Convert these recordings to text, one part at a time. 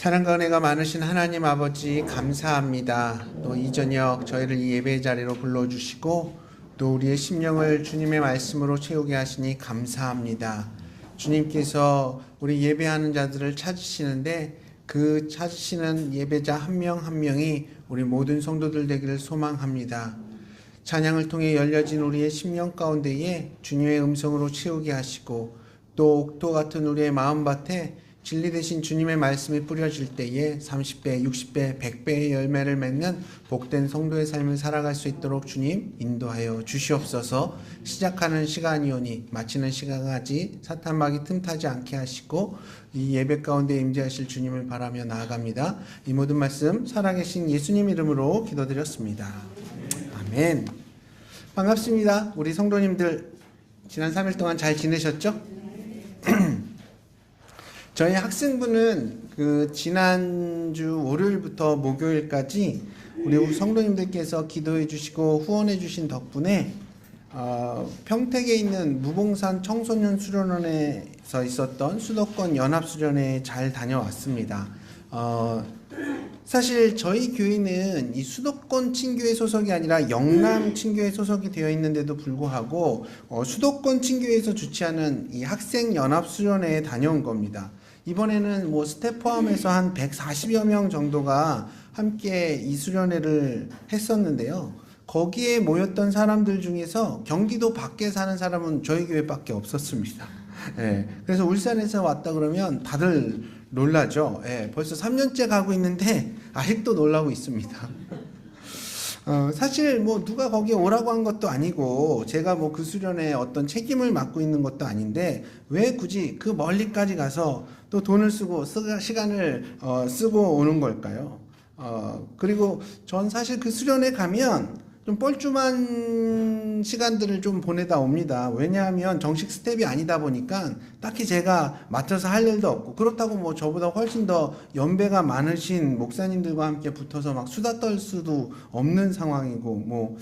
사랑과 은혜가 많으신 하나님 아버지 감사합니다. 또 이 저녁 저희를 이 예배의 자리로 불러주시고 또 우리의 심령을 주님의 말씀으로 채우게 하시니 감사합니다. 주님께서 우리 예배하는 자들을 찾으시는데 그 찾으시는 예배자 한 명 한 명이 우리 모든 성도들 되기를 소망합니다. 찬양을 통해 열려진 우리의 심령 가운데에 주님의 음성으로 채우게 하시고 또 옥토 같은 우리의 마음밭에 진리 되신 주님의 말씀이 뿌려질 때에 30배, 60배, 100배의 열매를 맺는 복된 성도의 삶을 살아갈 수 있도록 주님 인도하여 주시옵소서. 시작하는 시간이오니 마치는 시간까지 사탄막이 틈타지 않게 하시고 이 예배 가운데 임재하실 주님을 바라며 나아갑니다. 이 모든 말씀 살아계신 예수님 이름으로 기도드렸습니다. 아멘. 반갑습니다. 우리 성도님들 지난 3일 동안 잘 지내셨죠? 저희 학생부는 그 지난주 월요일부터 목요일까지 우리 성도님들께서 기도해 주시고 후원해 주신 덕분에 평택에 있는 무봉산 청소년 수련원에서 있었던 수도권 연합수련회에 잘 다녀왔습니다. 사실 저희 교회는 이 수도권 친교회 소속이 아니라 영남 친교회 소속이 되어 있는데도 불구하고 수도권 친교회에서 주최하는 이 학생 연합수련회에 다녀온 겁니다. 이번에는 뭐 스텝 포함해서 한 140여 명 정도가 함께 이 수련회를 했었는데요. 거기에 모였던 사람들 중에서 경기도 밖에 사는 사람은 저희 교회밖에 없었습니다. 예, 그래서 울산에서 왔다 그러면 다들 놀라죠. 예, 벌써 3년째 가고 있는데 아직도 놀라고 있습니다. 사실 뭐 누가 거기에 오라고 한 것도 아니고 제가 뭐 그 수련에 어떤 책임을 맡고 있는 것도 아닌데 왜 굳이 그 멀리까지 가서 또 돈을 쓰고 시간을 쓰고 오는 걸까요? 그리고 전 사실 그 수련에 가면 좀 뻘쭘한 시간들을 좀 보내다 옵니다. 왜냐하면 정식 스텝이 아니다 보니까 딱히 제가 맡아서 할 일도 없고, 그렇다고 뭐 저보다 훨씬 더 연배가 많으신 목사님들과 함께 붙어서 막 수다 떨 수도 없는 상황이고 뭐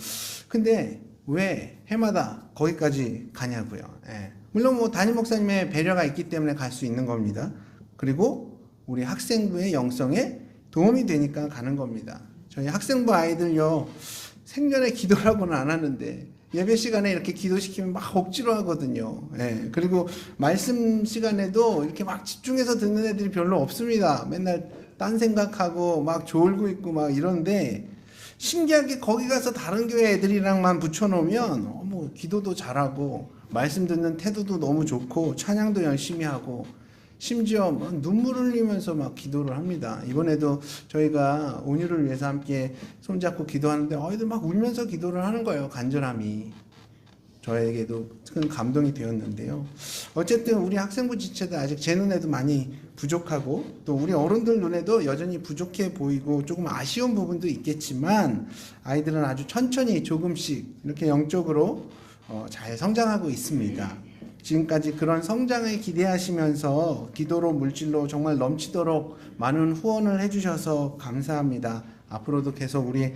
근데 왜 해마다 거기까지 가냐고요. 예. 물론 뭐 담임 목사님의 배려가 있기 때문에 갈 수 있는 겁니다. 그리고 우리 학생부의 영성에 도움이 되니까 가는 겁니다. 저희 학생부 아이들요 생전에 기도라고는 안 하는데 예배 시간에 이렇게 기도시키면 막 억지로 하거든요. 예. 그리고 말씀 시간에도 이렇게 막 집중해서 듣는 애들이 별로 없습니다. 맨날 딴 생각하고 막 졸고 있고 막 이런데 신기하게 거기 가서 다른 교회 애들이랑만 붙여놓으면 뭐 기도도 잘하고 말씀 듣는 태도도 너무 좋고 찬양도 열심히 하고 심지어 막 눈물 흘리면서 막 기도를 합니다. 이번에도 저희가 온유를 위해서 함께 손잡고 기도하는데 아이들 막 울면서 기도를 하는 거예요. 간절함이 저에게도 큰 감동이 되었는데요. 어쨌든 우리 학생부 지체도 아직 제 눈에도 많이 부족하고 또 우리 어른들 눈에도 여전히 부족해 보이고 조금 아쉬운 부분도 있겠지만 아이들은 아주 천천히 조금씩 이렇게 영적으로 잘 성장하고 있습니다. 지금까지 그런 성장을 기대하시면서 기도로 물질로 정말 넘치도록 많은 후원을 해주셔서 감사합니다. 앞으로도 계속 우리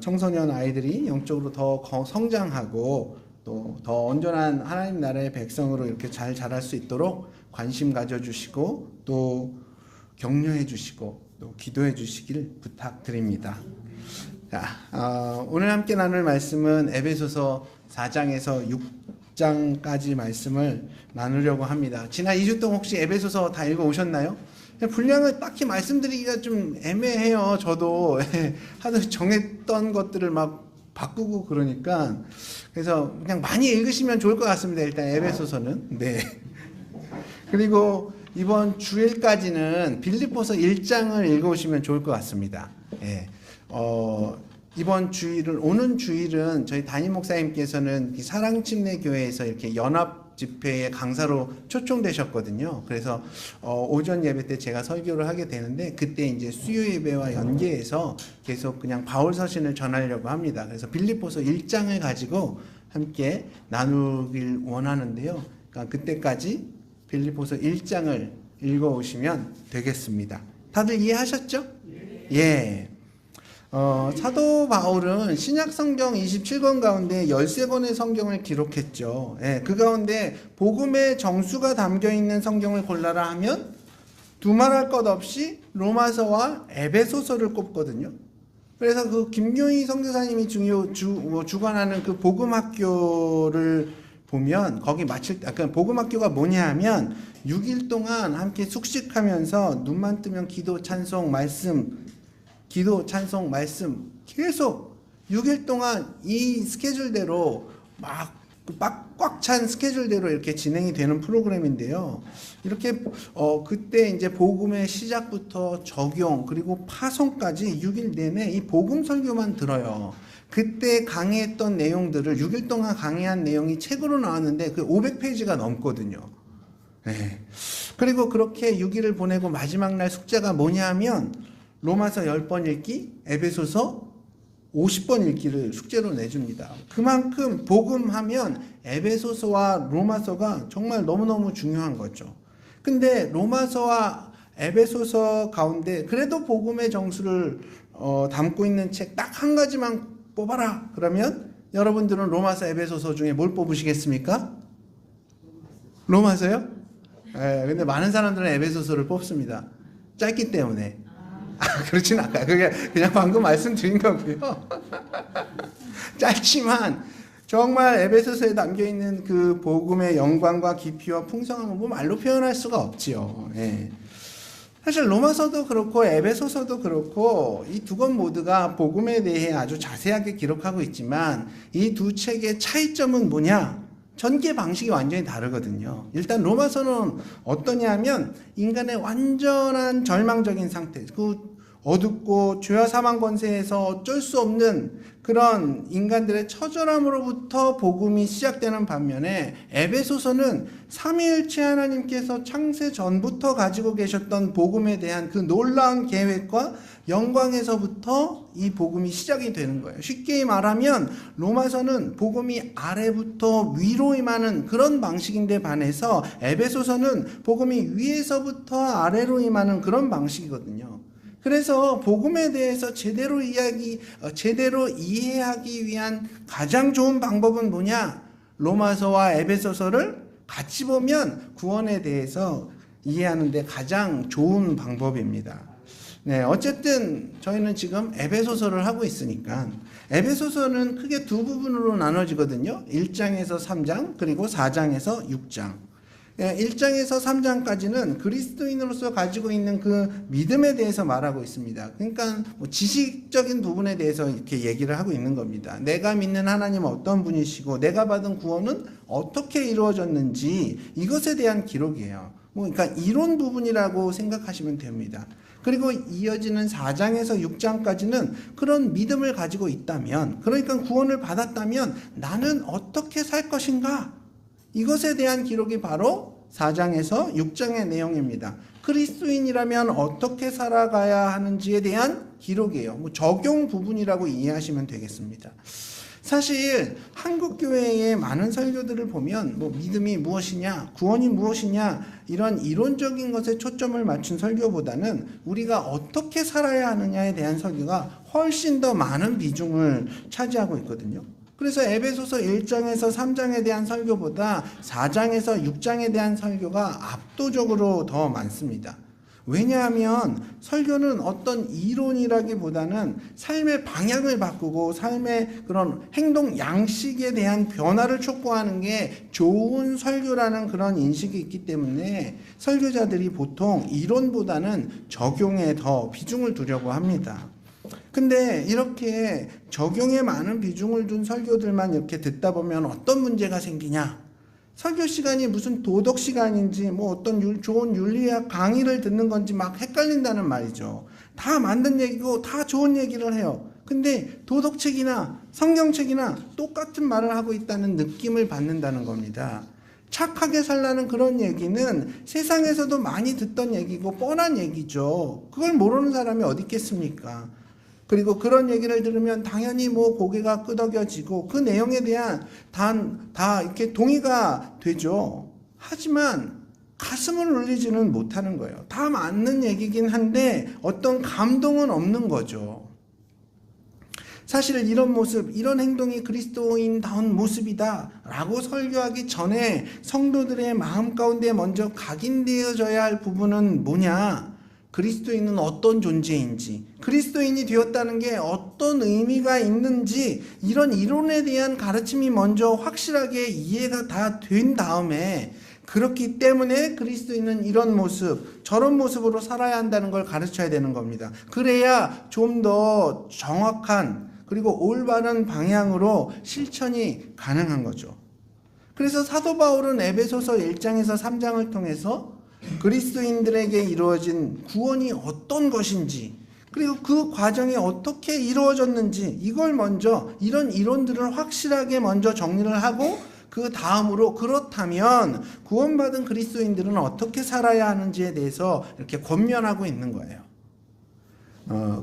청소년 아이들이 영적으로 더 성장하고 또 더 온전한 하나님 나라의 백성으로 이렇게 잘 자랄 수 있도록 관심 가져주시고 또 격려해 주시고 또 기도해 주시길 부탁드립니다. 자, 오늘 함께 나눌 말씀은 에베소서 4장에서 6장까지 말씀을 나누려고 합니다. 지난 2주 동안 혹시 에베소서 다 읽어 오셨나요? 분량을 딱히 말씀드리기가 좀 애매해요. 저도 하도 정했던 것들을 막 바꾸고 그러니까 그래서 그냥 많이 읽으시면 좋을 것 같습니다. 일단 에베소서는 네. 그리고 이번 주일까지는 빌립보서 1장을 읽어오시면 좋을 것 같습니다. 예. 이번 주일은 오는 주일은 저희 담임 목사님께서는 사랑침례교회에서 이렇게 연합 집회의 강사로 초청되셨거든요. 그래서 오전 예배 때 제가 설교를 하게 되는데 그때 이제 수요 예배와 연계해서 계속 그냥 바울 서신을 전하려고 합니다. 그래서 빌립보서 1장을 가지고 함께 나누길 원하는데요. 그러니까 그때까지 빌립보서 1장을 읽어 오시면 되겠습니다. 다들 이해하셨죠? 예. 사도 바울은 신약 성경 27권 가운데 13권의 성경을 기록했죠. 예, 그 가운데 복음의 정수가 담겨 있는 성경을 골라라 하면 두말할 것 없이 로마서와 에베소서를 꼽거든요. 그래서 그 김교희 선교사님이 주관하는 그 복음학교를 보면 거기 마칠 때, 복음학교가 뭐냐 하면 6일 동안 함께 숙식하면서 눈만 뜨면 기도, 찬송, 말씀, 기도, 찬송, 말씀 계속 6일 동안 이 스케줄대로 꽉 찬 스케줄대로 이렇게 진행이 되는 프로그램인데요. 이렇게 그때 이제 복음의 시작부터 적용 그리고 파송까지 6일 내내 이 복음 설교만 들어요. 그때 강의했던 내용들을 6일 동안 강의한 내용이 책으로 나왔는데 그 500페이지가 넘거든요. 네. 그리고 그렇게 6일을 보내고 마지막 날 숙제가 뭐냐 하면 로마서 10번 읽기, 에베소서 50번 읽기를 숙제로 내줍니다. 그만큼 복음하면 에베소서와 로마서가 정말 너무너무 중요한 거죠. 근데 로마서와 에베소서 가운데 그래도 복음의 정수를 담고 있는 책 딱 한 가지만 뽑아라. 그러면 여러분들은 로마서, 에베소서 중에 뭘 뽑으시겠습니까? 로마서요? 네, 근데 많은 사람들은 에베소서를 뽑습니다. 짧기 때문에. 그렇진 않아요. 그게 그냥 방금 말씀드린 거고요. 짧지만 정말 에베소서에 담겨있는 그 복음의 영광과 깊이와 풍성함은 뭐 말로 표현할 수가 없지요. 예. 사실 로마서도 그렇고 에베소서도 그렇고 이 두 권 모두가 복음에 대해 아주 자세하게 기록하고 있지만 이 두 책의 차이점은 뭐냐? 전개 방식이 완전히 다르거든요. 일단 로마서는 어떠냐 하면 인간의 완전한 절망적인 상태, 그 어둡고 죄와 사망 권세에서 어쩔 수 없는 그런 인간들의 처절함으로부터 복음이 시작되는 반면에 에베소서는 삼위일체 하나님께서 창세 전부터 가지고 계셨던 복음에 대한 그 놀라운 계획과 영광에서부터 이 복음이 시작이 되는 거예요. 쉽게 말하면 로마서는 복음이 아래부터 위로 임하는 그런 방식인데 반해서 에베소서는 복음이 위에서부터 아래로 임하는 그런 방식이거든요. 그래서 복음에 대해서 제대로 이해하기 위한 가장 좋은 방법은 뭐냐? 로마서와 에베소서를 같이 보면 구원에 대해서 이해하는 데 가장 좋은 방법입니다. 네, 어쨌든 저희는 지금 에베소서를 하고 있으니까 에베소서는 크게 두 부분으로 나눠지거든요. 1장에서 3장 그리고 4장에서 6장. 1장에서 3장까지는 그리스도인으로서 가지고 있는 그 믿음에 대해서 말하고 있습니다. 그러니까 뭐 지식적인 부분에 대해서 이렇게 얘기를 하고 있는 겁니다. 내가 믿는 하나님은 어떤 분이시고 내가 받은 구원은 어떻게 이루어졌는지 이것에 대한 기록이에요. 그러니까 이론 부분이라고 생각하시면 됩니다. 그리고 이어지는 4장에서 6장까지는 그런 믿음을 가지고 있다면, 그러니까 구원을 받았다면 나는 어떻게 살 것인가? 이것에 대한 기록이 바로 4장에서 6장의 내용입니다. 그리스도인이라면 어떻게 살아가야 하는지에 대한 기록이에요. 뭐 적용 부분이라고 이해하시면 되겠습니다. 사실 한국교회의 많은 설교들을 보면 뭐 믿음이 무엇이냐, 구원이 무엇이냐 이런 이론적인 것에 초점을 맞춘 설교보다는 우리가 어떻게 살아야 하느냐에 대한 설교가 훨씬 더 많은 비중을 차지하고 있거든요. 그래서 에베소서 1장에서 3장에 대한 설교보다 4장에서 6장에 대한 설교가 압도적으로 더 많습니다. 왜냐하면 설교는 어떤 이론이라기보다는 삶의 방향을 바꾸고 삶의 그런 행동 양식에 대한 변화를 촉구하는 게 좋은 설교라는 그런 인식이 있기 때문에 설교자들이 보통 이론보다는 적용에 더 비중을 두려고 합니다. 근데 이렇게 적용에 많은 비중을 둔 설교들만 이렇게 듣다 보면 어떤 문제가 생기냐? 설교 시간이 무슨 도덕 시간인지 뭐 어떤 좋은 윤리학 강의를 듣는 건지 막 헷갈린다는 말이죠. 다 맞는 얘기고 다 좋은 얘기를 해요. 근데 도덕책이나 성경책이나 똑같은 말을 하고 있다는 느낌을 받는다는 겁니다. 착하게 살라는 그런 얘기는 세상에서도 많이 듣던 얘기고 뻔한 얘기죠. 그걸 모르는 사람이 어디 있겠습니까? 그리고 그런 얘기를 들으면 당연히 뭐 고개가 끄덕여지고 그 내용에 대한 다 이렇게 동의가 되죠. 하지만 가슴을 울리지는 못하는 거예요. 다 맞는 얘기긴 한데 어떤 감동은 없는 거죠. 사실 이런 모습, 이런 행동이 그리스도인다운 모습이다 라고 설교하기 전에 성도들의 마음 가운데 먼저 각인되어져야 할 부분은 뭐냐? 그리스도인은 어떤 존재인지, 그리스도인이 되었다는 게 어떤 의미가 있는지, 이런 이론에 대한 가르침이 먼저 확실하게 이해가 다 된 다음에, 그렇기 때문에 그리스도인은 이런 모습, 저런 모습으로 살아야 한다는 걸 가르쳐야 되는 겁니다. 그래야 좀 더 정확한 그리고 올바른 방향으로 실천이 가능한 거죠. 그래서 사도 바울은 에베소서 1장에서 3장을 통해서 그리스도인들에게 이루어진 구원이 어떤 것인지, 그리고 그 과정이 어떻게 이루어졌는지, 이걸 먼저 이런 이론들을 확실하게 먼저 정리를 하고, 그 다음으로 그렇다면 구원받은 그리스도인들은 어떻게 살아야 하는지에 대해서 이렇게 권면하고 있는 거예요.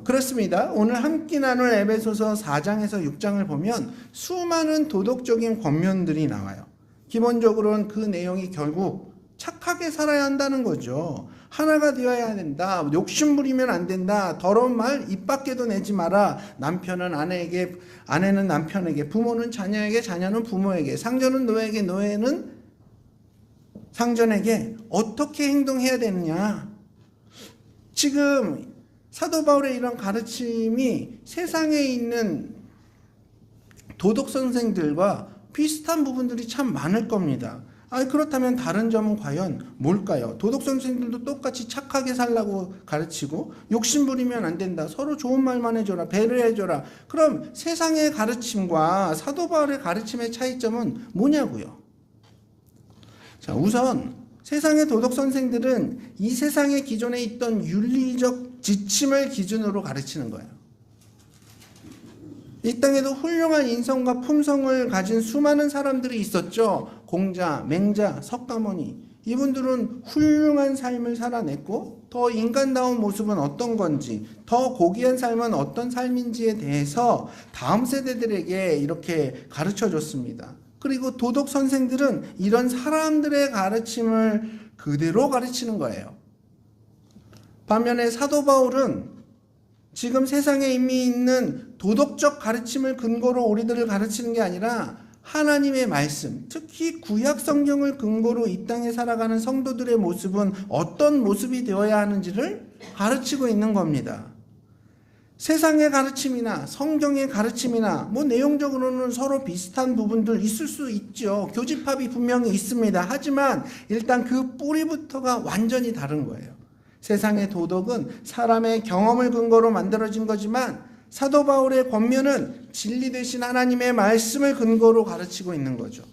그렇습니다. 오늘 함께 나눌 에베소서 4장에서 6장을 보면 수많은 도덕적인 권면들이 나와요. 기본적으로는 그 내용이 결국 착하게 살아야 한다는 거죠. 하나가 되어야 된다. 욕심 부리면 안 된다. 더러운 말 입 밖에도 내지 마라. 남편은 아내에게, 아내는 남편에게, 부모는 자녀에게, 자녀는 부모에게, 상전은 노예에게, 노예는 상전에게 어떻게 행동해야 되느냐. 지금 사도 바울의 이런 가르침이 세상에 있는 도덕 선생들과 비슷한 부분들이 참 많을 겁니다. 그렇다면 다른 점은 과연 뭘까요? 도덕 선생들도 똑같이 착하게 살라고 가르치고, 욕심 부리면 안 된다, 서로 좋은 말만 해줘라, 배려해줘라. 그럼 세상의 가르침과 사도 바울의 가르침의 차이점은 뭐냐고요? 자, 우선 세상의 도덕 선생들은 이 세상에 기존에 있던 윤리적 지침을 기준으로 가르치는 거예요. 이 땅에도 훌륭한 인성과 품성을 가진 수많은 사람들이 있었죠. 공자, 맹자, 석가모니. 이분들은 훌륭한 삶을 살아냈고, 더 인간다운 모습은 어떤 건지, 더 고귀한 삶은 어떤 삶인지에 대해서 다음 세대들에게 이렇게 가르쳐 줬습니다. 그리고 도덕 선생들은 이런 사람들의 가르침을 그대로 가르치는 거예요. 반면에 사도 바울은 지금 세상에 이미 있는 도덕적 가르침을 근거로 우리들을 가르치는 게 아니라 하나님의 말씀, 특히 구약 성경을 근거로 이 땅에 살아가는 성도들의 모습은 어떤 모습이 되어야 하는지를 가르치고 있는 겁니다. 세상의 가르침이나 성경의 가르침이나 내용적으로는 서로 비슷한 부분들 있을 수 있죠. 교집합이 분명히 있습니다. 하지만 일단 그 뿌리부터가 완전히 다른 거예요. 세상의 도덕은 사람의 경험을 근거로 만들어진 거지만 사도 바울의 권면은 진리 되신 하나님의 말씀을 근거로 가르치고 있는 거죠.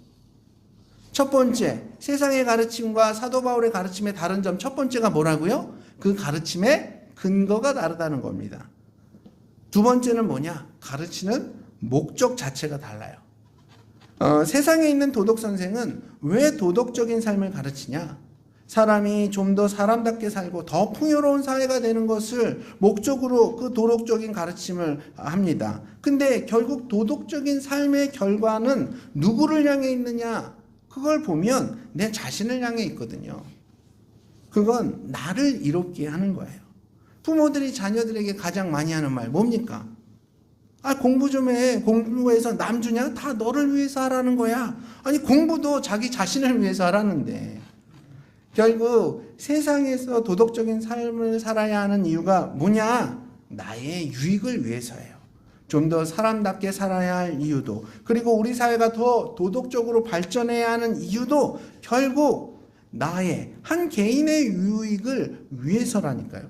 첫 번째, 세상의 가르침과 사도 바울의 가르침의 다른 점, 첫 번째가 뭐라고요? 그 가르침의 근거가 다르다는 겁니다. 두 번째는 뭐냐? 가르치는 목적 자체가 달라요. 세상에 있는 도덕 선생은 왜 도덕적인 삶을 가르치냐? 사람이 좀 더 사람답게 살고 더 풍요로운 사회가 되는 것을 목적으로 그 도덕적인 가르침을 합니다. 근데 결국 도덕적인 삶의 결과는 누구를 향해 있느냐? 그걸 보면 내 자신을 향해 있거든요. 그건 나를 이롭게 하는 거예요. 부모들이 자녀들에게 가장 많이 하는 말 뭡니까? 공부 좀 해. 공부해서 남 주냐? 다 너를 위해서 하라는 거야. 공부도 자기 자신을 위해서 하라는데. 결국 세상에서 도덕적인 삶을 살아야 하는 이유가 뭐냐? 나의 유익을 위해서예요. 좀 더 사람답게 살아야 할 이유도, 그리고 우리 사회가 더 도덕적으로 발전해야 하는 이유도 결국 나의 한 개인의 유익을 위해서라니까요.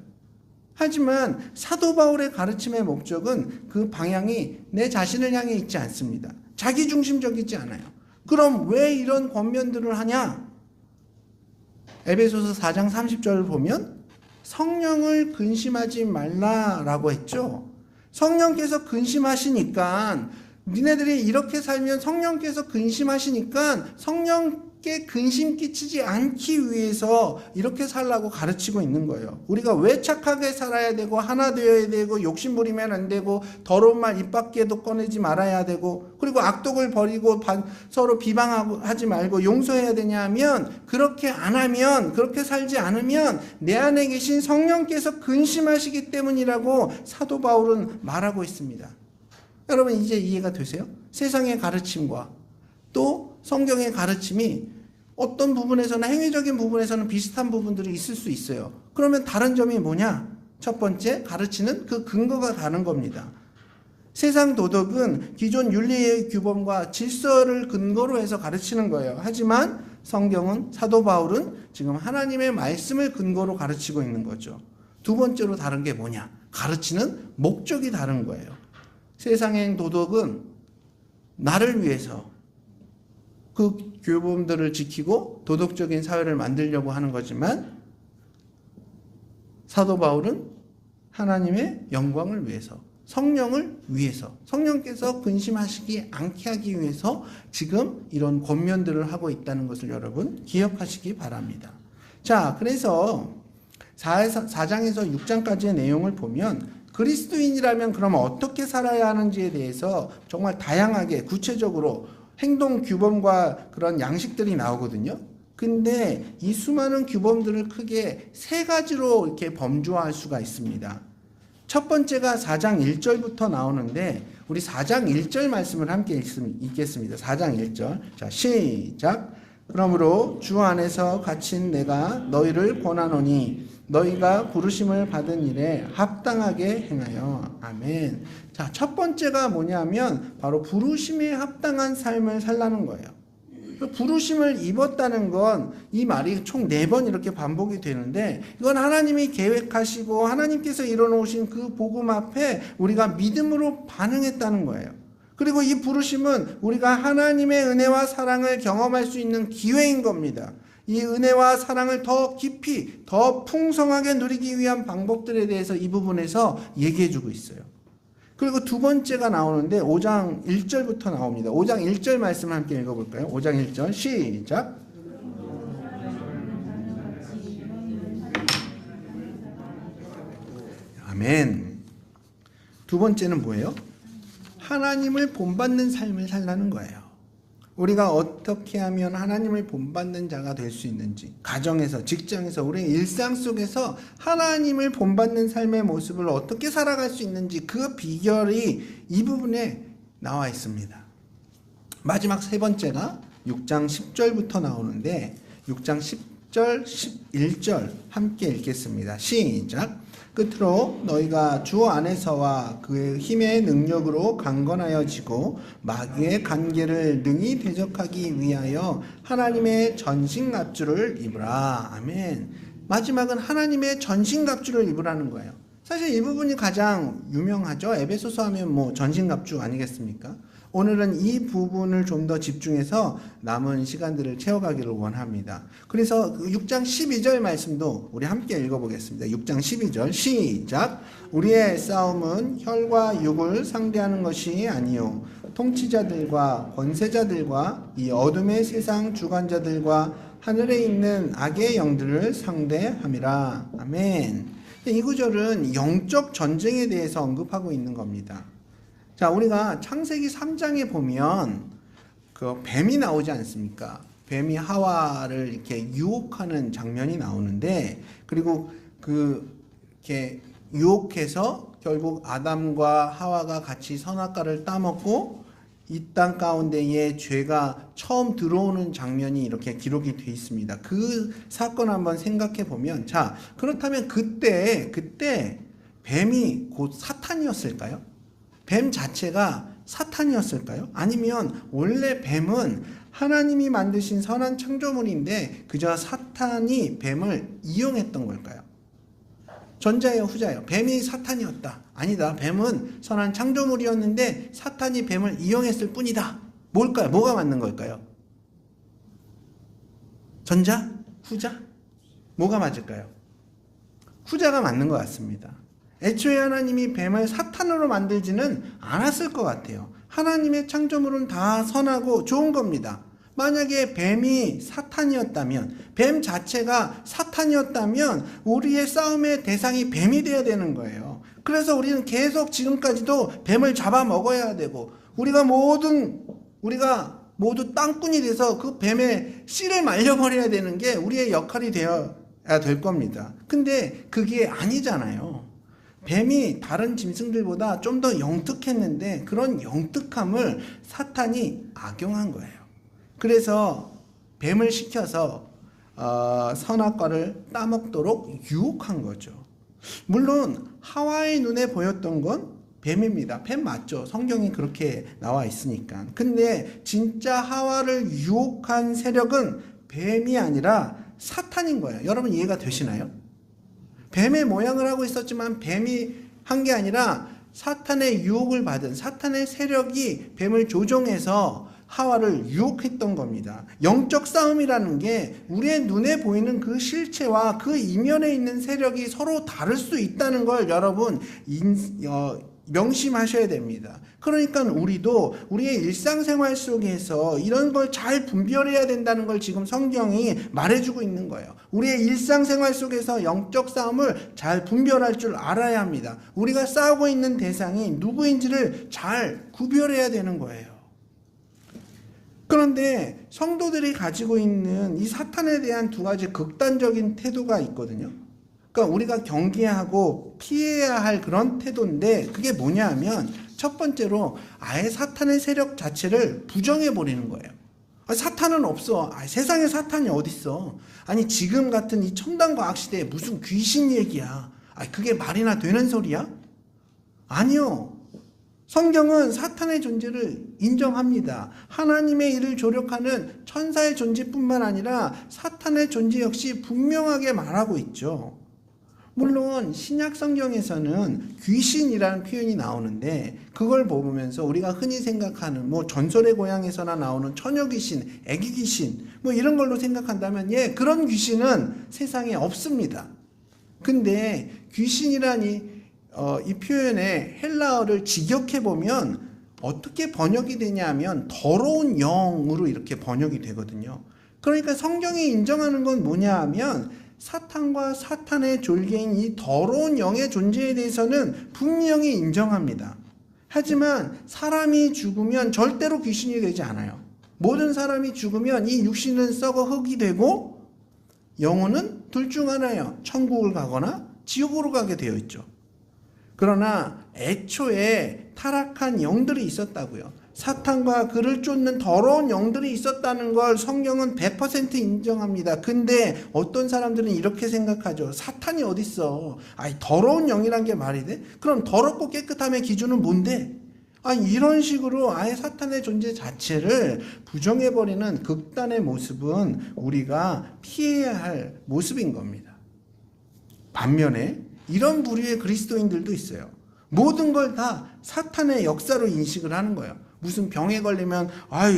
하지만 사도 바울의 가르침의 목적은 그 방향이 내 자신을 향해 있지 않습니다. 자기중심적이지 않아요. 그럼 왜 이런 권면들을 하냐? 에베소서 4장 30절을 보면 성령을 근심하지 말라라고 했죠. 성령께서 근심하시니까, 니네들이 이렇게 살면 성령께서 근심하시니까 성령께 근심 끼치지 않기 위해서 이렇게 살라고 가르치고 있는 거예요. 우리가 왜 착하게 살아야 되고, 하나 되어야 되고, 욕심 부리면 안 되고, 더러운 말 입 밖에도 꺼내지 말아야 되고, 그리고 악독을 버리고 서로 비방하지 말고 용서해야 되냐 하면, 그렇게 안 하면, 그렇게 살지 않으면 내 안에 계신 성령께서 근심하시기 때문이라고 사도 바울은 말하고 있습니다. 여러분 이제 이해가 되세요? 세상의 가르침과 또 성경의 가르침이 어떤 부분에서는 행위적인 부분에서는 비슷한 부분들이 있을 수 있어요. 그러면 다른 점이 뭐냐? 첫 번째, 가르치는 그 근거가 다른 겁니다. 세상 도덕은 기존 윤리의 규범과 질서를 근거로 해서 가르치는 거예요. 하지만 성경은, 사도 바울은 지금 하나님의 말씀을 근거로 가르치고 있는 거죠. 두 번째로 다른 게 뭐냐? 가르치는 목적이 다른 거예요. 세상의 도덕은 나를 위해서 그 규범들을 지키고 도덕적인 사회를 만들려고 하는 거지만 사도 바울은 하나님의 영광을 위해서, 성령을 위해서, 성령께서 근심하시지 않게 하기 위해서 지금 이런 권면들을 하고 있다는 것을 여러분 기억하시기 바랍니다. 자, 그래서 4장에서 6장까지의 내용을 보면 그리스도인이라면 그럼 어떻게 살아야 하는지에 대해서 정말 다양하게 구체적으로 행동 규범과 그런 양식들이 나오거든요. 근데 이 수많은 규범들을 크게 세 가지로 이렇게 범주화할 수가 있습니다. 첫 번째가 4장 1절부터 나오는데 우리 4장 1절 말씀을 함께 읽겠습니다. 4장 1절. 자, 시작. 그러므로 주 안에서 갇힌 내가 너희를 권하노니 너희가 부르심을 받은 일에 합당하게 행하여. 아멘. 자, 첫 번째가 뭐냐면 바로 부르심에 합당한 삶을 살라는 거예요. 부르심을 입었다는 건 이 말이 총 4번 이렇게 반복이 되는데 이건 하나님이 계획하시고 하나님께서 이뤄놓으신 그 복음 앞에 우리가 믿음으로 반응했다는 거예요. 그리고 이 부르심은 우리가 하나님의 은혜와 사랑을 경험할 수 있는 기회인 겁니다. 이 은혜와 사랑을 더 깊이, 더 풍성하게 누리기 위한 방법들에 대해서 이 부분에서 얘기해주고 있어요. 그리고 두 번째가 나오는데 5장 1절부터 나옵니다. 5장 1절 말씀 함께 읽어볼까요? 5장 1절 시작. 아멘. 두 번째는 뭐예요? 하나님을 본받는 삶을 살라는 거예요. 우리가 어떻게 하면 하나님을 본받는 자가 될 수 있는지, 가정에서, 직장에서, 우리의 일상 속에서 하나님을 본받는 삶의 모습을 어떻게 살아갈 수 있는지 그 비결이 이 부분에 나와 있습니다. 마지막 세 번째가 6장 10절부터 나오는데 6장 10절, 11절 함께 읽겠습니다. 시작. 끝으로 너희가 주 안에서와 그의 힘의 능력으로 강건하여지고 마귀의 관계를 능히 대적하기 위하여 하나님의 전신갑주를 입으라. 아멘. 마지막은 하나님의 전신갑주를 입으라는 거예요. 사실 이 부분이 가장 유명하죠. 에베소서 하면 뭐 전신갑주 아니겠습니까? 오늘은 이 부분을 좀 더 집중해서 남은 시간들을 채워가기를 원합니다. 그래서 6장 12절 말씀도 우리 함께 읽어보겠습니다. 6장 12절 시작. 우리의 싸움은 혈과 육을 상대하는 것이 아니요 통치자들과 권세자들과 이 어둠의 세상 주관자들과 하늘에 있는 악의 영들을 상대함이라. 아멘. 이 구절은 영적 전쟁에 대해서 언급하고 있는 겁니다. 자, 우리가 창세기 3장에 보면 그 뱀이 나오지 않습니까? 뱀이 하와를 이렇게 유혹하는 장면이 나오는데, 그리고 이렇게 유혹해서 결국 아담과 하와가 같이 선악과를 따먹고 이 땅 가운데에 죄가 처음 들어오는 장면이 이렇게 기록이 되어 있습니다. 그 사건 한번 생각해 보면, 자, 그렇다면 그때 뱀이 곧 사탄이었을까요? 뱀 자체가 사탄이었을까요? 아니면 원래 뱀은 하나님이 만드신 선한 창조물인데 그저 사탄이 뱀을 이용했던 걸까요? 전자예요, 후자예요? 뱀이 사탄이었다. 아니다. 뱀은 선한 창조물이었는데 사탄이 뱀을 이용했을 뿐이다. 뭘까요? 뭐가 맞는 걸까요? 전자? 후자? 뭐가 맞을까요? 후자가 맞는 것 같습니다. 애초에 하나님이 뱀을 사탄으로 만들지는 않았을 것 같아요. 하나님의 창조물은 다 선하고 좋은 겁니다. 만약에 뱀이 사탄이었다면, 뱀 자체가 사탄이었다면 우리의 싸움의 대상이 뱀이 되어야 되는 거예요. 그래서 우리는 계속 지금까지도 뱀을 잡아먹어야 되고, 우리가 모두 땅꾼이 돼서 그 뱀의 씨를 말려버려야 되는 게 우리의 역할이 되어야 될 겁니다. 근데 그게 아니잖아요. 뱀이 다른 짐승들보다 좀 더 영특했는데 그런 영특함을 사탄이 악용한 거예요. 그래서 뱀을 시켜서 선악과를 따먹도록 유혹한 거죠. 물론 하와의 눈에 보였던 건 뱀입니다. 뱀 맞죠? 성경이 그렇게 나와 있으니까. 근데 진짜 하와를 유혹한 세력은 뱀이 아니라 사탄인 거예요. 여러분 이해가 되시나요? 뱀의 모양을 하고 있었지만 뱀이 한 게 아니라 사탄의 유혹을 받은 사탄의 세력이 뱀을 조종해서 하와를 유혹했던 겁니다. 영적 싸움이라는 게 우리의 눈에 보이는 그 실체와 그 이면에 있는 세력이 서로 다를 수 있다는 걸 여러분 명심하셔야 됩니다. 그러니까 우리도 우리의 일상생활 속에서 이런 걸 잘 분별해야 된다는 걸 지금 성경이 말해주고 있는 거예요. 우리의 일상생활 속에서 영적 싸움을 잘 분별할 줄 알아야 합니다. 우리가 싸우고 있는 대상이 누구인지를 잘 구별해야 되는 거예요. 그런데 성도들이 가지고 있는 이 사탄에 대한 두 가지 극단적인 태도가 있거든요. 그러니까 우리가 경계하고 피해야 할 그런 태도인데 그게 뭐냐 하면 첫 번째로 아예 사탄의 세력 자체를 부정해버리는 거예요. 사탄은 없어. 세상에 사탄이 어딨어. 아니 지금 같은 이 첨단 과학 시대에 무슨 귀신 얘기야. 그게 말이나 되는 소리야? 아니요. 성경은 사탄의 존재를 인정합니다. 하나님의 일을 조력하는 천사의 존재뿐만 아니라 사탄의 존재 역시 분명하게 말하고 있죠. 물론 신약 성경에서는 귀신이라는 표현이 나오는데 그걸 보면서 우리가 흔히 생각하는 전설의 고향에서나 나오는 처녀 귀신, 애기 귀신 이런 걸로 생각한다면 그런 귀신은 세상에 없습니다. 근데 귀신이라니 이 표현의 헬라어를 직역해 보면 어떻게 번역이 되냐면 더러운 영으로 이렇게 번역이 되거든요. 그러니까 성경이 인정하는 건 뭐냐 하면 사탄과 사탄의 졸개인 이 더러운 영의 존재에 대해서는 분명히 인정합니다. 하지만 사람이 죽으면 절대로 귀신이 되지 않아요. 모든 사람이 죽으면 이 육신은 썩어 흙이 되고 영혼은 둘 중 하나예요. 천국을 가거나 지옥으로 가게 되어 있죠. 그러나 애초에 타락한 영들이 있었다고요. 사탄과 그를 쫓는 더러운 영들이 있었다는 걸 성경은 100% 인정합니다. 근데 어떤 사람들은 이렇게 생각하죠. 사탄이 어딨어. 더러운 영이란 게 말이 돼? 그럼 더럽고 깨끗함의 기준은 뭔데? 이런 식으로 아예 사탄의 존재 자체를 부정해버리는 극단의 모습은 우리가 피해야 할 모습인 겁니다. 반면에 이런 부류의 그리스도인들도 있어요. 모든 걸 다 사탄의 역사로 인식을 하는 거예요. 무슨 병에 걸리면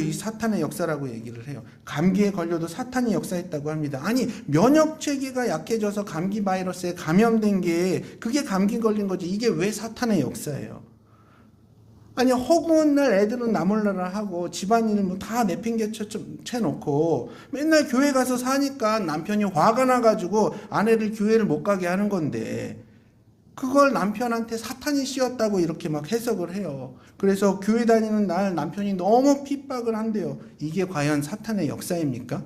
이 사탄의 역사라고 얘기를 해요. 감기에 걸려도 사탄이 역사했다고 합니다. 아니 면역 체계가 약해져서 감기 바이러스에 감염된 게 그게 감기 걸린 거지 이게 왜 사탄의 역사예요? 아니 허구한 날 애들은 나몰라라 하고 집안일은 다 내팽개쳐놓고 맨날 교회 가서 사니까 남편이 화가 나가지고 아내를 교회를 못 가게 하는 건데 그걸 남편한테 사탄이 씌웠다고 이렇게 막 해석을 해요. 그래서 교회 다니는 날 남편이 너무 핍박을 한대요. 이게 과연 사탄의 역사입니까?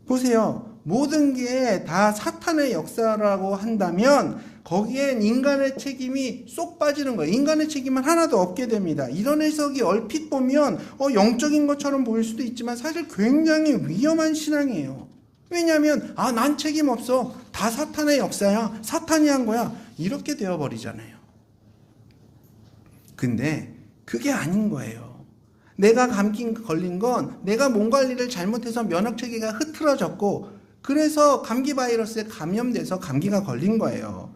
보세요. 모든 게 다 사탄의 역사라고 한다면 거기엔 인간의 책임이 쏙 빠지는 거예요. 인간의 책임은 하나도 없게 됩니다. 이런 해석이 얼핏 보면 영적인 것처럼 보일 수도 있지만 사실 굉장히 위험한 신앙이에요. 왜냐하면 난 책임 없어. 다 사탄의 역사야. 사탄이 한 거야. 이렇게 되어버리잖아요. 근데 그게 아닌 거예요. 내가 감기 걸린 건 내가 몸 관리를 잘못해서 면역체계가 흐트러졌고 그래서 감기 바이러스에 감염돼서 감기가 걸린 거예요.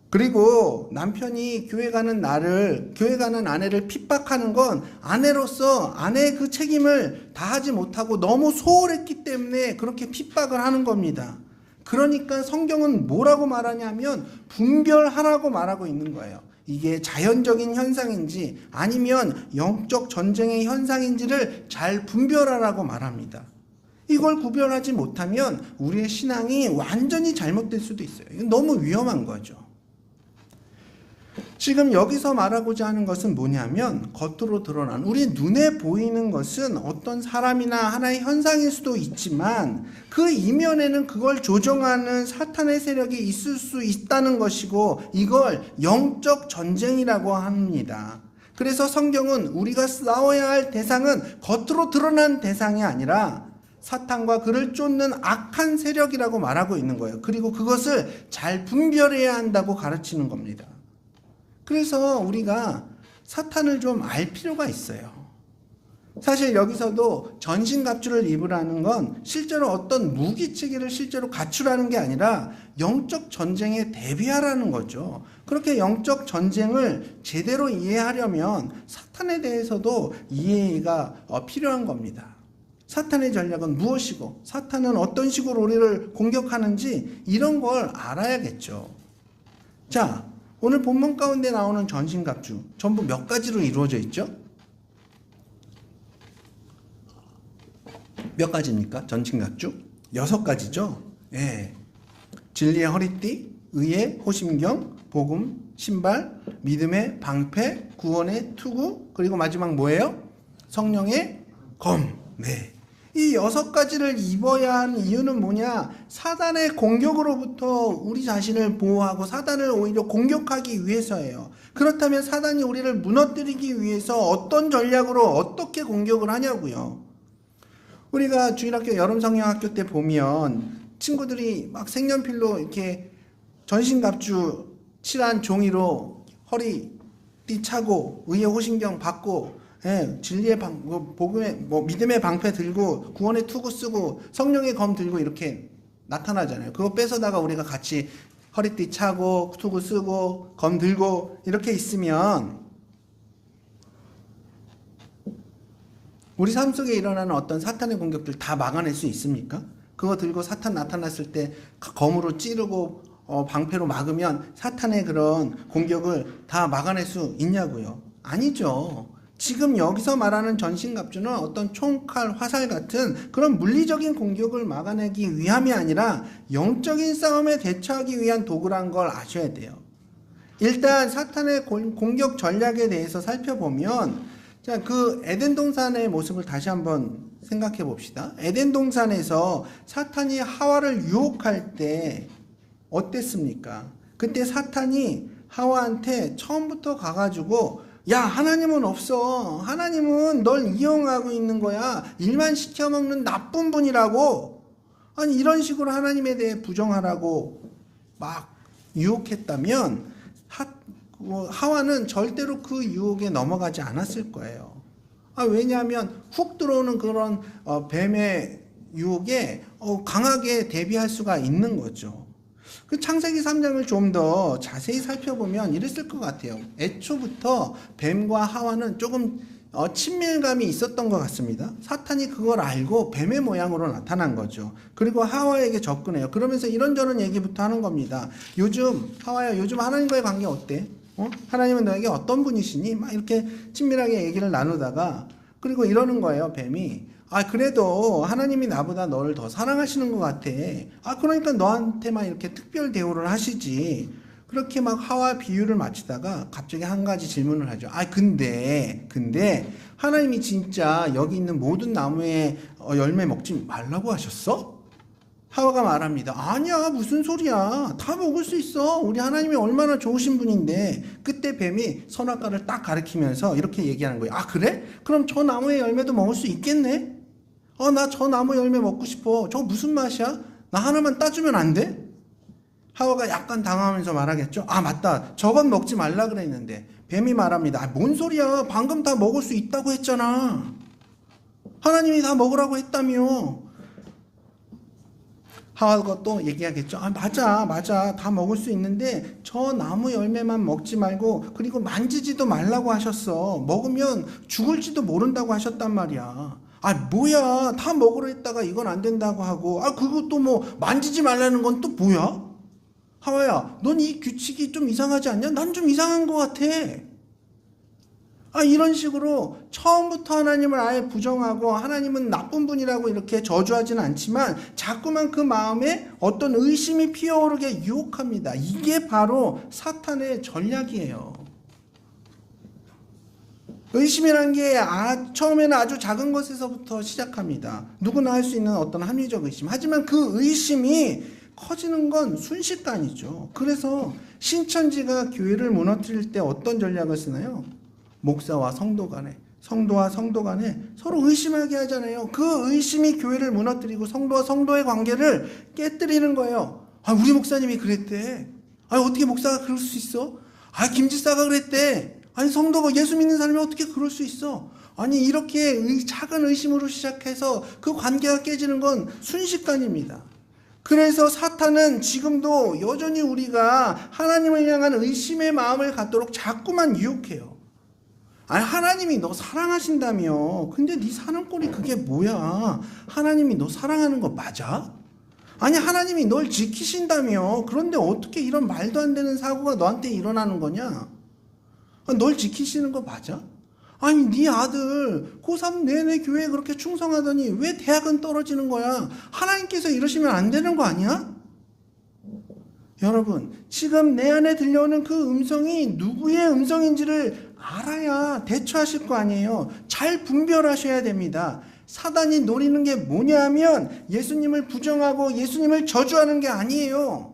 그리고 남편이 교회 가는 아내를 핍박하는 건 아내로서 아내의 그 책임을 다하지 못하고 너무 소홀했기 때문에 그렇게 핍박을 하는 겁니다. 그러니까 성경은 뭐라고 말하냐면 분별하라고 말하고 있는 거예요. 이게 자연적인 현상인지 아니면 영적 전쟁의 현상인지를 잘 분별하라고 말합니다. 이걸 구별하지 못하면 우리의 신앙이 완전히 잘못될 수도 있어요. 이건 너무 위험한 거죠. 지금 여기서 말하고자 하는 것은 뭐냐면 겉으로 드러난 우리 눈에 보이는 것은 어떤 사람이나 하나의 현상일 수도 있지만 그 이면에는 그걸 조종하는 사탄의 세력이 있을 수 있다는 것이고 이걸 영적 전쟁이라고 합니다. 그래서 성경은 우리가 싸워야 할 대상은 겉으로 드러난 대상이 아니라 사탄과 그를 쫓는 악한 세력이라고 말하고 있는 거예요. 그리고 그것을 잘 분별해야 한다고 가르치는 겁니다. 그래서 우리가 사탄을 좀 알 필요가 있어요. 사실 여기서도 전신갑주를 입으라는 건 실제로 어떤 무기체계를 실제로 갖추라는 게 아니라 영적 전쟁에 대비하라는 거죠. 그렇게 영적 전쟁을 제대로 이해하려면 사탄에 대해서도 이해가 필요한 겁니다. 사탄의 전략은 무엇이고 사탄은 어떤 식으로 우리를 공격하는지 이런 걸 알아야겠죠. 자, 오늘 본문 가운데 나오는 전신갑주 전부 몇 가지로 이루어져 있죠? 몇 가지입니까? 전신갑주? 6가지죠? 예. 진리의 허리띠, 의의 호심경, 복음, 신발, 믿음의 방패, 구원의 투구, 그리고 마지막 뭐예요? 성령의 검. 네. 이 6가지를 입어야 하는 이유는 뭐냐? 사단의 공격으로부터 우리 자신을 보호하고 사단을 오히려 공격하기 위해서예요. 그렇다면 사단이 우리를 무너뜨리기 위해서 어떤 전략으로 어떻게 공격을 하냐고요. 우리가 주일학교 여름성경학교 때 보면 친구들이 막 색연필로 이렇게 전신갑주 칠한 종이로 허리띠 차고 의의 호심경 받고 진리의 복음의 믿음의 방패 들고 구원의 투구 쓰고 성령의 검 들고 이렇게 나타나잖아요. 그거 뺏어다가 우리가 같이 허리띠 차고 투구 쓰고 검 들고 이렇게 있으면 우리 삶 속에 일어나는 어떤 사탄의 공격들 다 막아낼 수 있습니까? 그거 들고 사탄 나타났을 때 검으로 찌르고 방패로 막으면 사탄의 그런 공격을 다 막아낼 수 있냐고요? 아니죠. 지금 여기서 말하는 전신갑주는 어떤 총, 칼, 화살 같은 그런 물리적인 공격을 막아내기 위함이 아니라 영적인 싸움에 대처하기 위한 도구란 걸 아셔야 돼요. 일단 사탄의 공격 전략에 대해서 살펴보면 자, 그 에덴 동산의 모습을 다시 한번 생각해 봅시다. 에덴 동산에서 사탄이 하와를 유혹할 때 어땠습니까? 그때 사탄이 하와한테 처음부터 가가지고 야, 하나님은 없어. 하나님은 널 이용하고 있는 거야. 일만 시켜먹는 나쁜 분이라고. 아니, 이런 식으로 하나님에 대해 부정하라고 막 유혹했다면 하와는 절대로 그 유혹에 넘어가지 않았을 거예요. 왜냐하면 훅 들어오는 그런 뱀의 유혹에 강하게 대비할 수가 있는 거죠. 그 창세기 3장을 좀 더 자세히 살펴보면 이랬을 것 같아요. 애초부터 뱀과 하와는 조금 친밀감이 있었던 것 같습니다. 사탄이 그걸 알고 뱀의 모양으로 나타난 거죠. 그리고 하와에게 접근해요. 그러면서 이런저런 얘기부터 하는 겁니다. 하와야, 요즘 하나님과의 관계 어때? 하나님은 너에게 어떤 분이시니? 막 이렇게 친밀하게 얘기를 나누다가 그리고 이러는 거예요, 뱀이. 그래도 하나님이 나보다 너를 더 사랑하시는 것 같아. 그러니까 너한테만 이렇게 특별 대우를 하시지. 그렇게 막 하와 비유를 마치다가 갑자기 한 가지 질문을 하죠. 근데 하나님이 진짜 여기 있는 모든 나무의 열매 먹지 말라고 하셨어? 하와가 말합니다. 아니야, 무슨 소리야. 다 먹을 수 있어. 우리 하나님이 얼마나 좋으신 분인데. 그때 뱀이 선악과를 딱 가리키면서 이렇게 얘기하는 거예요. 그래? 그럼 저 나무의 열매도 먹을 수 있겠네? 나 저 나무 열매 먹고 싶어. 저거 무슨 맛이야? 나 하나만 따주면 안 돼? 하와가 약간 당황하면서 말하겠죠. 맞다. 저건 먹지 말라 그랬는데. 뱀이 말합니다. 뭔 소리야. 방금 다 먹을 수 있다고 했잖아. 하나님이 다 먹으라고 했다며. 하와가 또 얘기하겠죠. 맞아. 다 먹을 수 있는데 저 나무 열매만 먹지 말고 그리고 만지지도 말라고 하셨어. 먹으면 죽을지도 모른다고 하셨단 말이야. 뭐야. 다 먹으라 했다가 이건 안 된다고 하고 그것도 뭐 만지지 말라는 건 또 뭐야? 하와야, 넌 이 규칙이 좀 이상하지 않냐? 난 좀 이상한 것 같아. 이런 식으로 처음부터 하나님을 아예 부정하고 하나님은 나쁜 분이라고 이렇게 저주하지는 않지만 자꾸만 그 마음에 어떤 의심이 피어오르게 유혹합니다. 이게 바로 사탄의 전략이에요. 의심이란 게 처음에는 아주 작은 것에서부터 시작합니다. 누구나 할 수 있는 어떤 합리적 의심. 하지만 그 의심이 커지는 건 순식간이죠. 그래서 신천지가 교회를 무너뜨릴 때 어떤 전략을 쓰나요? 목사와 성도 간에, 성도와 성도 간에 서로 의심하게 하잖아요. 그 의심이 교회를 무너뜨리고 성도와 성도의 관계를 깨뜨리는 거예요. 아, 우리 목사님이 그랬대. 아, 어떻게 목사가 그럴 수 있어? 아, 김지사가 그랬대. 아니, 성도가 예수 믿는 사람이 어떻게 그럴 수 있어? 아니, 이렇게 작은 의심으로 시작해서 그 관계가 깨지는 건 순식간입니다. 그래서 사탄은 지금도 여전히 우리가 하나님을 향한 의심의 마음을 갖도록 자꾸만 유혹해요. 아니, 하나님이 너 사랑하신다며. 근데 네 사는 꼴이 그게 뭐야? 하나님이 너 사랑하는 거 맞아? 아니, 하나님이 널 지키신다며. 그런데 어떻게 이런 말도 안 되는 사고가 너한테 일어나는 거냐? 널 지키시는 거 맞아? 아니, 네 아들 고3 내내 교회에 그렇게 충성하더니 왜 대학은 떨어지는 거야? 하나님께서 이러시면 안 되는 거 아니야? 여러분, 지금 내 안에 들려오는 그 음성이 누구의 음성인지를 알아야 대처하실 거 아니에요. 잘 분별하셔야 됩니다. 사단이 노리는 게 뭐냐 하면 예수님을 부정하고 예수님을 저주하는 게 아니에요.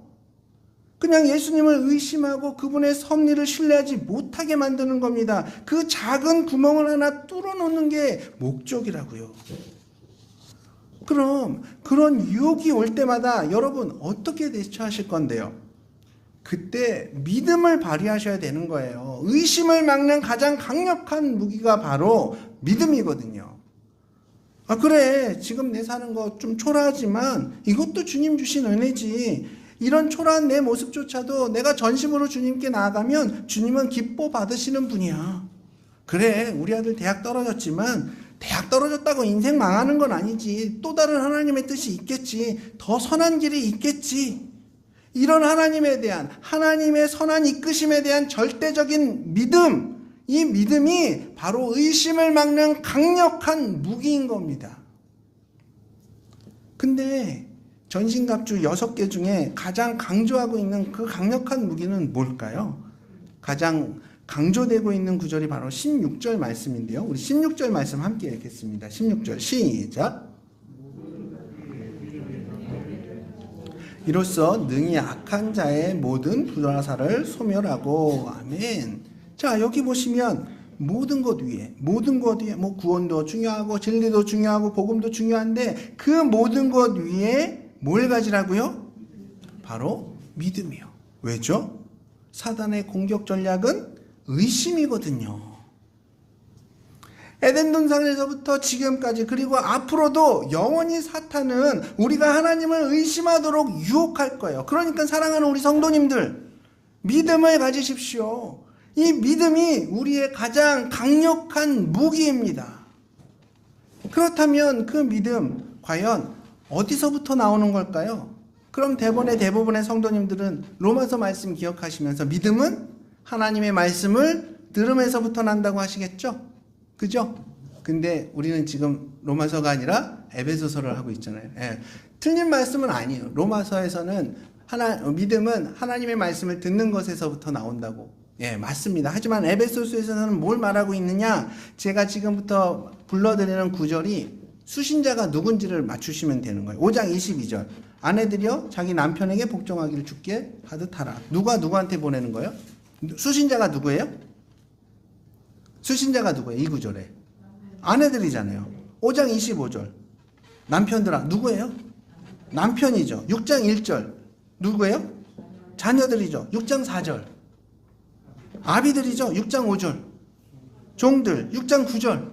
그냥 예수님을 의심하고 그분의 섭리를 신뢰하지 못하게 만드는 겁니다. 그 작은 구멍을 하나 뚫어놓는 게 목적이라고요. 그럼 그런 유혹이 올 때마다 여러분 어떻게 대처하실 건데요? 그때 믿음을 발휘하셔야 되는 거예요. 의심을 막는 가장 강력한 무기가 바로 믿음이거든요. 아, 그래, 지금 내 사는 거 좀 초라하지만 이것도 주님 주신 은혜지. 이런 초라한 내 모습조차도 내가 전심으로 주님께 나아가면 주님은 기뻐 받으시는 분이야. 그래, 우리 아들 대학 떨어졌지만 대학 떨어졌다고 인생 망하는 건 아니지. 또 다른 하나님의 뜻이 있겠지. 더 선한 길이 있겠지. 이런 하나님에 대한, 하나님의 선한 이끄심에 대한 절대적인 믿음, 이 믿음이 바로 의심을 막는 강력한 무기인 겁니다. 근데 전신갑주 6개 중에 가장 강조하고 있는 그 강력한 무기는 뭘까요? 가장 강조되고 있는 구절이 바로 16절 말씀인데요. 우리 16절 말씀 함께 읽겠습니다. 16절 시작. 이로써 능히 악한 자의 모든 불화사를 소멸하고. 아멘. 자, 여기 보시면 모든 것 위에 뭐 구원도 중요하고 진리도 중요하고 복음도 중요한데 그 모든 것 위에 뭘 가지라고요? 바로 믿음이요. 왜죠? 사단의 공격 전략은 의심이거든요. 에덴 동산에서부터 지금까지 그리고 앞으로도 영원히 사탄은 우리가 하나님을 의심하도록 유혹할 거예요. 그러니까 사랑하는 우리 성도님들, 믿음을 가지십시오. 이 믿음이 우리의 가장 강력한 무기입니다. 그렇다면 그 믿음 과연 어디서부터 나오는 걸까요? 그럼 대부분의 성도님들은 로마서 말씀 기억하시면서 믿음은 하나님의 말씀을 들음에서부터 난다고 하시겠죠? 그죠? 근데 우리는 지금 로마서가 아니라 에베소서를 하고 있잖아요. 예. 틀린 말씀은 아니에요. 로마서에서는 믿음은 하나님의 말씀을 듣는 것에서부터 나온다고. 예, 맞습니다. 하지만 에베소서에서는 뭘 말하고 있느냐? 제가 지금부터 불러드리는 구절이 수신자가 누군지를 맞추시면 되는 거예요. 5장 22절. 아내들이여 자기 남편에게 복종하기를 주께 하듯 하라. 누가 누구한테 보내는 거예요? 수신자가 누구예요? 수신자가 누구예요? 이 구절에. 아내들이잖아요. 5장 25절. 남편들아 누구예요? 남편이죠. 6장 1절. 누구예요? 자녀들이죠. 6장 4절. 아비들이죠. 6장 5절. 종들. 6장 9절.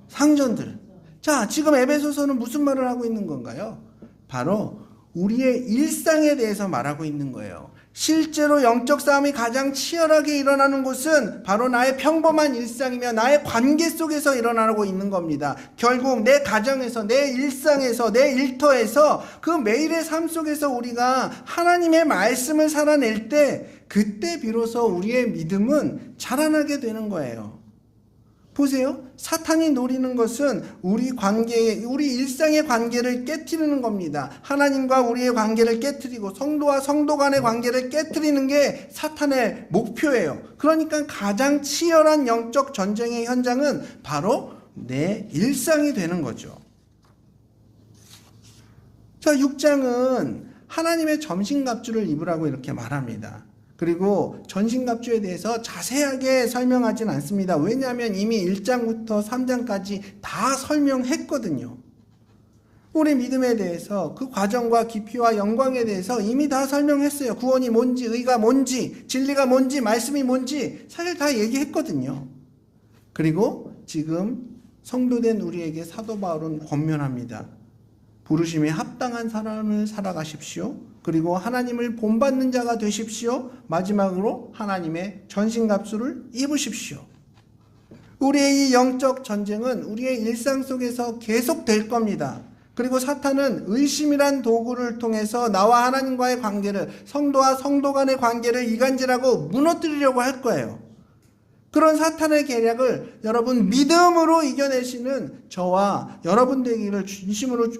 상전들. 자, 지금 에베소서는 무슨 말을 하고 있는 건가요? 바로 우리의 일상에 대해서 말하고 있는 거예요. 실제로 영적 싸움이 가장 치열하게 일어나는 곳은 바로 나의 평범한 일상이며 나의 관계 속에서 일어나고 있는 겁니다. 결국 내 가정에서, 내 일상에서, 내 일터에서 그 매일의 삶 속에서 우리가 하나님의 말씀을 살아낼 때 그때 비로소 우리의 믿음은 자라나게 되는 거예요. 보세요. 사탄이 노리는 것은 우리 일상의 관계를 깨트리는 겁니다. 하나님과 우리의 관계를 깨트리고 성도와 성도 간의 관계를 깨트리는 게 사탄의 목표예요. 그러니까 가장 치열한 영적 전쟁의 현장은 바로 내 일상이 되는 거죠. 자, 6장은 하나님의 전신갑주를 입으라고 이렇게 말합니다. 그리고 전신갑주에 대해서 자세하게 설명하진 않습니다. 왜냐하면 이미 1장부터 3장까지 다 설명했거든요. 우리 믿음에 대해서 그 과정과 깊이와 영광에 대해서 이미 다 설명했어요. 구원이 뭔지, 의가 뭔지, 진리가 뭔지, 말씀이 뭔지 사실 다 얘기했거든요. 그리고 지금 성도된 우리에게 사도 바울은 권면합니다. 부르심에 합당한 삶을 살아가십시오. 그리고 하나님을 본받는 자가 되십시오. 마지막으로 하나님의 전신갑주를 입으십시오. 우리의 이 영적 전쟁은 우리의 일상 속에서 계속될 겁니다. 그리고 사탄은 의심이란 도구를 통해서 나와 하나님과의 관계를, 성도와 성도 간의 관계를 이간질하고 무너뜨리려고 할 거예요. 그런 사탄의 계략을 여러분 믿음으로 이겨내시는 저와 여러분 되기를 진심으로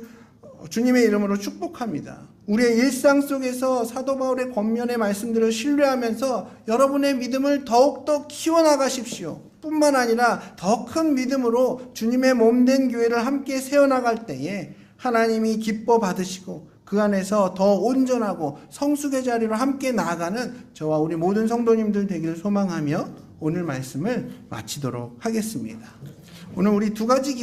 주님의 이름으로 축복합니다. 우리의 일상 속에서 사도 바울의 권면의 말씀들을 신뢰하면서 여러분의 믿음을 더욱더 키워나가십시오. 뿐만 아니라 더 큰 믿음으로 주님의 몸된 교회를 함께 세워나갈 때에 하나님이 기뻐 받으시고 그 안에서 더 온전하고 성숙의 자리로 함께 나아가는 저와 우리 모든 성도님들 되기를 소망하며 오늘 말씀을 마치도록 하겠습니다. 오늘 우리 두 가지 기도